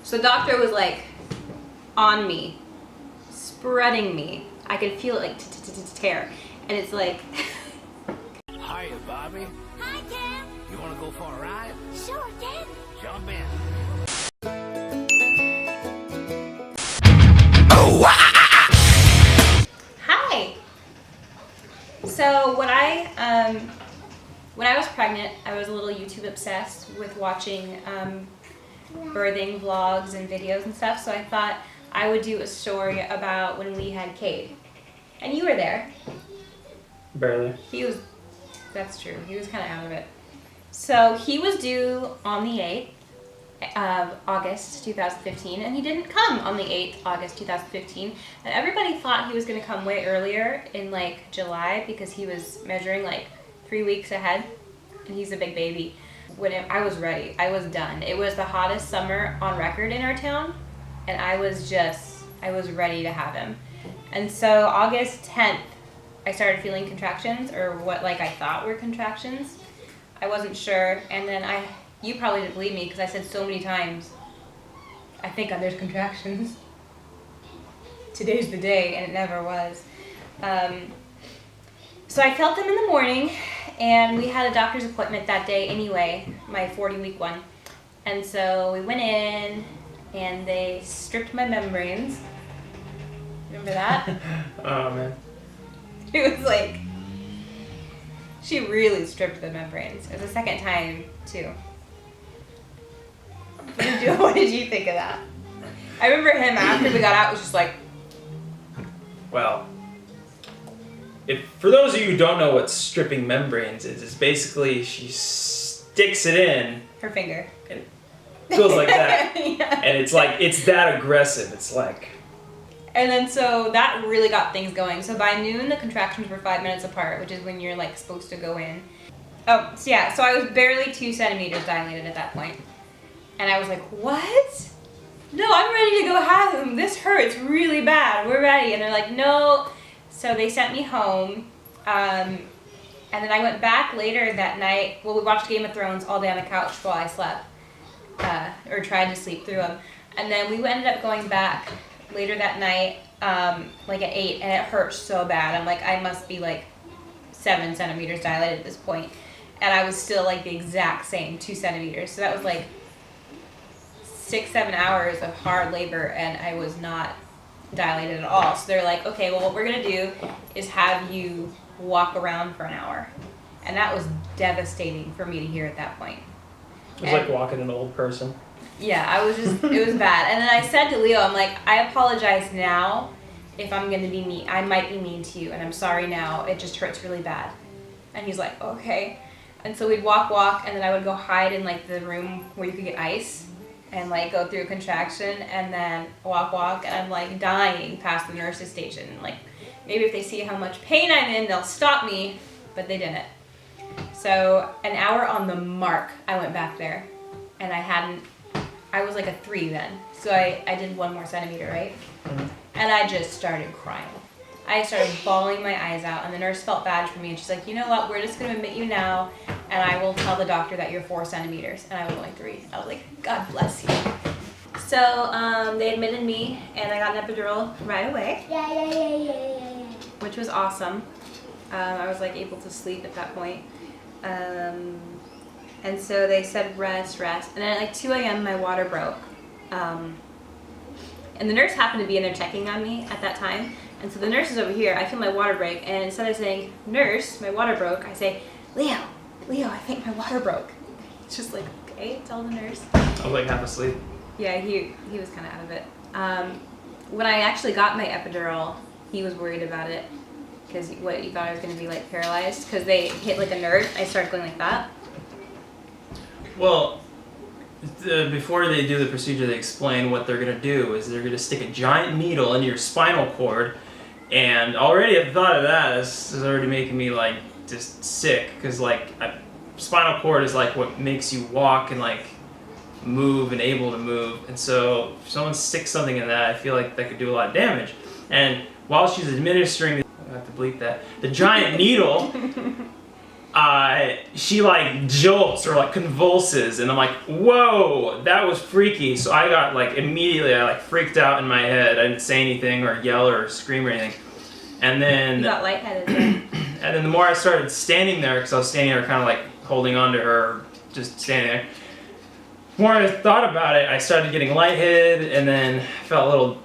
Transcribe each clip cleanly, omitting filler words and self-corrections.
So the doctor was like on me, spreading me. I could feel it like tear. And it's like... Hiya, Bobby. Hi, Ken. You want to go for a ride? Sure, Ken. Jump in. Hi! So when I was pregnant, I was a little YouTube obsessed with watching birthing vlogs and videos and stuff, so I thought I would do a story about when we had Kade. And you were there. Barely. That's true, he was kind of out of it. So he was due on the 8th of August 2015, and he didn't come on the 8th August 2015, and everybody thought he was going to come way earlier in like July because he was measuring like 3 weeks ahead, and he's a big baby. I was ready, I was done. It was the hottest summer on record in our town, and I was ready to have him. And so August 10th, I started feeling contractions, or what like I thought were contractions. I wasn't sure, and then you probably didn't believe me because I said so many times, I think there's contractions. Today's the day, and it never was. So I felt them in the morning, and we had a doctor's appointment that day anyway, my 40-week one. And so we went in, and they stripped my membranes. Remember that? Oh, man. It was like, she really stripped the membranes. It was the second time, too. What did you think of that? I remember him after we got out was just like... Well, for those of you who don't know what stripping membranes is, it's basically she sticks it in. Her finger. And it feels like that. Yeah. And it's like, it's that aggressive. It's like... And then so that really got things going. So by noon, the contractions were 5 minutes apart, which is when you're like supposed to go in. Oh, so yeah, so I was barely 2 centimeters dilated at that point. And I was like, what? No, I'm ready to go have him. This hurts really bad. We're ready. And they're like, no. So they sent me home. And then I went back later that night. Well, we watched Game of Thrones all day on the couch while I slept. Or tried to sleep through them. And then we ended up going back later that night, like at 8, and it hurt so bad. I'm like, I must be like 7 centimeters dilated at this point. And I was still like the exact same, 2 centimeters. So that was like 6-7 hours of hard labor, and I was not dilated at all. So they're like, okay, well, what we're gonna do is have you walk around for an hour. And that was devastating for me to hear at that point. It was like walking an old person. Yeah, it was bad. And then I said to Leo, I'm like, I apologize now if I'm gonna be mean. I might be mean to you, and I'm sorry now. It just hurts really bad. And he's like, okay. And so we'd walk, and then I would go hide in like the room where you could get ice and like go through a contraction, and then walk, and I'm like dying past the nurse's station. Like, maybe if they see how much pain I'm in, they'll stop me, but they didn't. So an hour on the mark, I went back there, and I was like a 3 then. So I did 1 more centimeter, right? Mm-hmm. And I just started crying. I started bawling my eyes out, and the nurse felt bad for me, and she's like, you know what, we're just gonna admit you now, and I will tell the doctor that you're 4 centimeters, and I was only 3. I was like, God bless you. So they admitted me, and I got an epidural right away. Yeah. Which was awesome. I was like able to sleep at that point. And so they said rest. And then at like 2 a.m. my water broke. And the nurse happened to be in there checking on me at that time. And so the nurse is over here, I feel my water break, and instead of saying, nurse, my water broke, I say, Leo, I think my water broke. It's just like, okay, tell the nurse. I was like half asleep. Yeah, he was kind of out of it. When I actually got my epidural, he was worried about it, because what, he thought I was going to be like paralyzed, because they hit like a nerve. I started going like that. Well, before they do the procedure, they explain what they're going to do is they're going to stick a giant needle into your spinal cord, and already at the thought of that, this is already making me like just sick, because like spinal cord is like what makes you walk and like move and able to move, and so if someone sticks something in that, I feel like that could do a lot of damage. And while she's administering, I have to bleep that, the giant needle, she like jolts or like convulses, and I'm like, whoa, that was freaky. So I got like immediately, I like freaked out in my head. I didn't say anything or yell or scream or anything. And then You got lightheaded. Right? and then the more I started standing there, because I was standing there kind of like holding on to her, just standing there. The more I thought about it, I started getting lightheaded, and then felt a little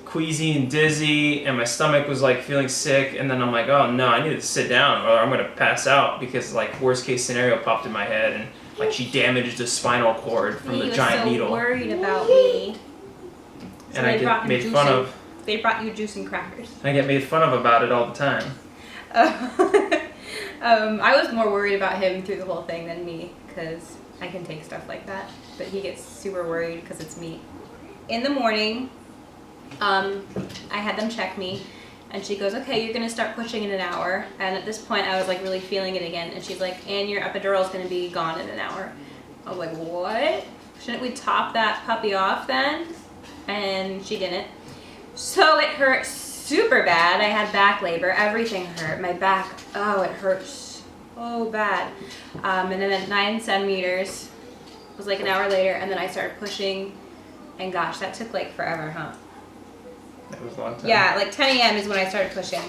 queasy and dizzy, and my stomach was like feeling sick. And then I'm like, oh no, I need to sit down or I'm gonna pass out, because like worst case scenario popped in my head, and like she damaged the spinal cord from the giant needle. He was so worried about me. So And I get made fun of. They brought you juice and crackers. I get made fun of about it all the time. I was more worried about him through the whole thing than me, because I can take stuff like that. But he gets super worried because it's me. In the morning, I had them check me, and she goes, okay, you're gonna start pushing in an hour. And at this point, I was like really feeling it again. And she's like, and your epidural is gonna be gone in an hour. I was like, what? Shouldn't we top that puppy off then? And she didn't. So it hurt super bad. I had back labor. Everything hurt. My back, oh, it hurt so bad. And then at 9 centimeters, it was like an hour later, and then I started pushing. And gosh, that took like forever, huh? That was a long time. Yeah, like 10 a.m. is when I started pushing.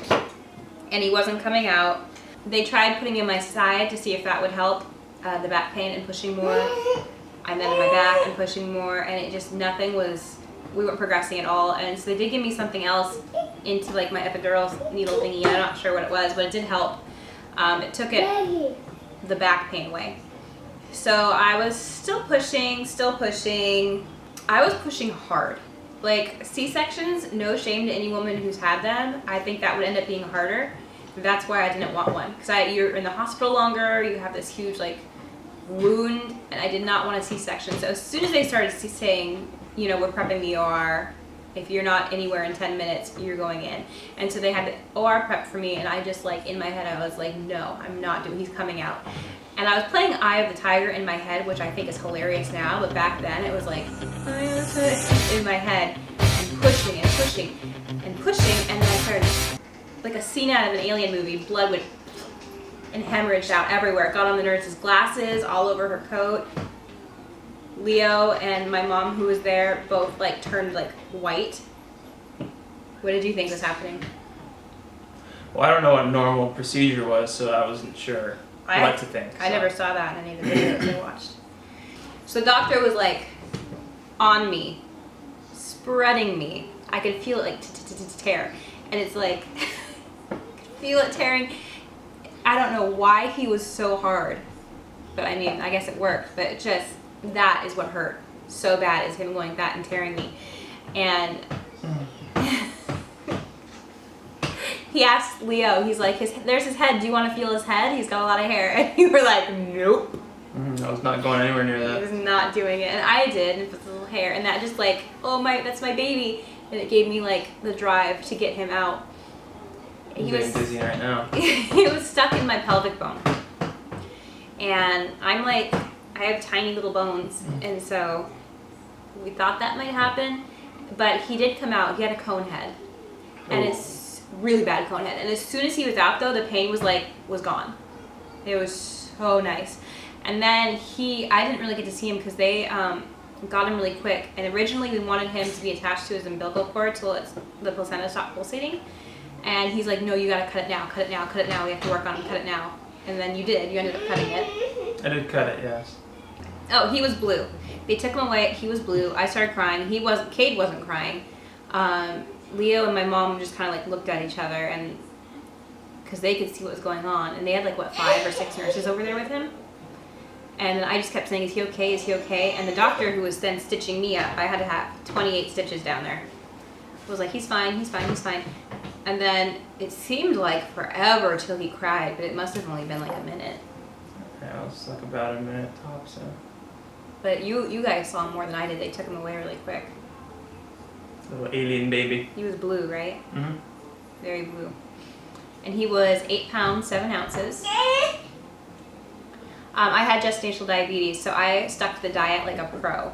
And he wasn't coming out. They tried putting him in my side to see if that would help the back pain and pushing more. And then in my back and pushing more. And it just, nothing was, we weren't progressing at all. And so they did give me something else into like my epidural needle thingy. I'm not sure what it was, but it did help. It took the back pain away. So I was still pushing. I was pushing hard. Like C-sections, no shame to any woman who's had them. I think that would end up being harder. That's why I didn't want one. Because you're in the hospital longer, you have this huge like wound, and I did not want a C-section. So as soon as they started saying, you know, we're prepping the OR, if you're not anywhere in 10 minutes, you're going in. And so they had the OR prep for me, and I just like, in my head, I was like, no, I'm not doing, he's coming out. And I was playing Eye of the Tiger in my head, which I think is hilarious now, but back then it was like, in my head, and pushing and pushing and pushing, and then I started, like a scene out of an alien movie, blood would, and hemorrhaged out everywhere. It got on the nurse's glasses, all over her coat. Leo and my mom, who was there, both like turned like white. What did you think was happening? Well, I don't know what normal procedure was, so I wasn't sure what to think. I never saw that in any of the videos I watched. So the doctor was like on me, spreading me. I could feel it like tear. And it's like, I could feel it tearing. I don't know why he was so hard, but I mean, I guess it worked, but it just, that is what hurt so bad, is him going that and tearing me. And he asked Leo, he's like, there's his head, do you want to feel his head? He's got a lot of hair. And you were like, nope. I was not going anywhere near He that. was not doing it. And I did, and with the little hair. And that just like, oh my, that's my baby. And it gave me like the drive to get him out. I'm getting dizzy right now. He was stuck in my pelvic bone. And I'm like, I have tiny little bones. And so we thought that might happen. But he did come out. He had a cone head. And it's really bad cone head. And as soon as he was out though, the pain was gone. It was so nice. And then I didn't really get to see him because they got him really quick. And originally we wanted him to be attached to his umbilical cord till the placenta stopped pulsating. And he's like, no, you gotta cut it now, cut it now, cut it now. We have to work on him, cut it now. And then you did. You ended up cutting it. I did cut it, yes. Oh, he was blue. They took him away. He was blue. I started crying. Kade wasn't crying. Leo and my mom just kind of like looked at each other, and because they could see what was going on. And they had like, what, 5 or 6 nurses over there with him. And I just kept saying, is he okay? Is he okay? And the doctor who was then stitching me up, I had to have 28 stitches down there, was like, he's fine, he's fine, he's fine. And then it seemed like forever till he cried, but it must have only been like a minute. Yeah, it was like about a minute tops, so. But you guys saw him more than I did. They took him away really quick. Little alien baby. He was blue, right? Mm-hmm. Very blue. And he was 8 pounds, 7 ounces. I had gestational diabetes, so I stuck to the diet like a pro.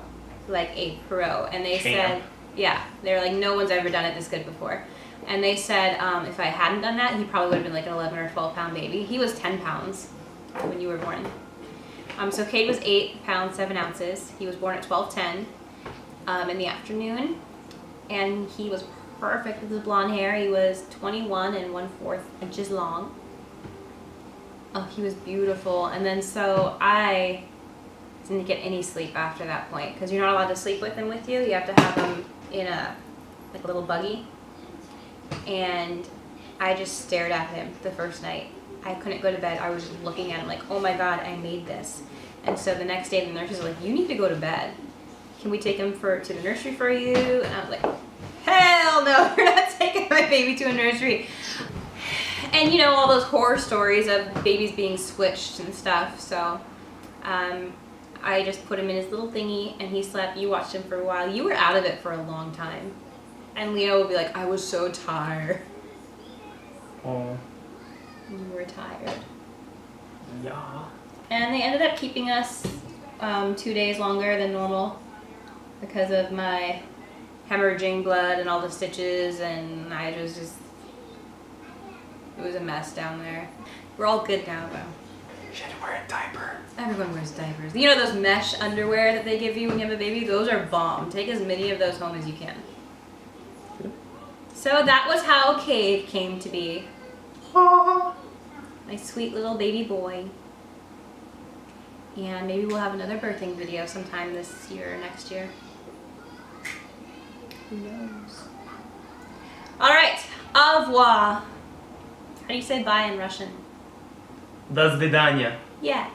And they said, yeah, they were like, no one's ever done it this good before. And they said if I hadn't done that, he probably would have been like an 11 or 12 pound baby. He was 10 pounds. when you were born. So Kade was 8 pounds 7 ounces. He was born at 12:10 in the afternoon, and he was perfect with his blonde hair. He was 21 and 1/4 inches long. Oh, he was beautiful. And then so I didn't get any sleep after that point because you're not allowed to sleep with him with you. You have to have him in a little buggy. And I just stared at him the first night. I couldn't go to bed. I was just looking at him like, oh my God, I made this. And so the next day the nurses were like, you need to go to bed. Can we take him to the nursery for you? And I was like, hell no, we're not taking my baby to a nursery. And you know, all those horror stories of babies being switched and stuff. So I just put him in his little thingy and he slept. You watched him for a while. You were out of it for a long time. And Leo would be like, I was so tired. Oh. You were tired. Yeah. And they ended up keeping us 2 days longer than normal because of my hemorrhaging blood and all the stitches, and I was just, it was a mess down there. We're all good now though. You should wear a diaper. Everyone wears diapers. You know those mesh underwear that they give you when you have a baby? Those are bomb. Take as many of those home as you can. So that was how Kade came to be. Aww. My sweet little baby boy. And maybe we'll have another birthing video sometime this year or next year. Who knows? Alright, au revoir. How do you say bye in Russian? До свидания. Yeah.